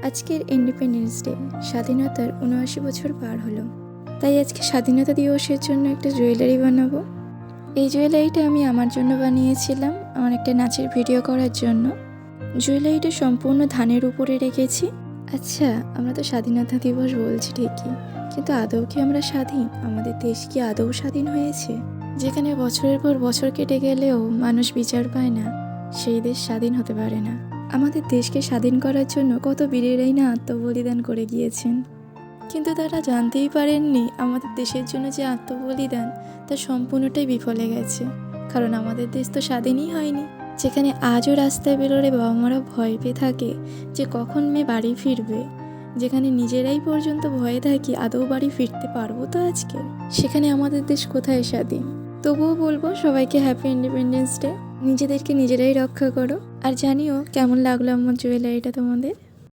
আজকের independence day, স্বাধীনতার ৭৯ বছর পার হলো। তাই আজকে স্বাধীনতা দিবসের জন্য একটা জুয়েলারি বানাবো। এই জুয়েলারিটা আমি আমার জন্য বানিয়েছিলাম, আমার একটা নাচের ভিডিও করার জন্য। জুয়েলারিটা সম্পূর্ণ ধানের উপরে রেখেছি। আচ্ছা, আমরা তো স্বাধীনতা দিবস বলছি ঠিকই, কিন্তু আদৌ কি আমরা স্বাধীন? আমাদের দেশ কি আদৌ স্বাধীন হয়েছে? যেখানে বছরের পর বছর কেটে গেলেও মানুষ বিচার পায় না, সেই দেশ স্বাধীন হতে পারে না। আমাদের দেশকে স্বাধীন করার জন্য কত বীরেরাই না আত্মবলিদান করে গিয়েছেন, কিন্তু তারা জানতেই পারেননি আমাদের দেশের জন্য যে আত্মবলিদান তা সম্পূর্ণটাই বিফলে গেছে। কারণ আমাদের দেশ তো স্বাধীনই হয়নি। যেখানে আজও রাস্তায় বেরোলে বাবা মারা ভয় পেয়ে থাকে যে কখন মেয়ে বাড়ি ফিরবে, যেখানে নিজেরাই পর্যন্ত ভয়ে থাকি আদৌ বাড়ি ফিরতে পারবো তো আজকে, সেখানে আমাদের দেশ কোথায় স্বাধীন? তবুও বলবো সবাইকে হ্যাপি ইন্ডিপেন্ডেন্স ডে। নিজেদেরকে নিজেরাই রক্ষা করো। আর জানিও কেমন লাগলো আমার জুয়েলারিটা তোমাদের।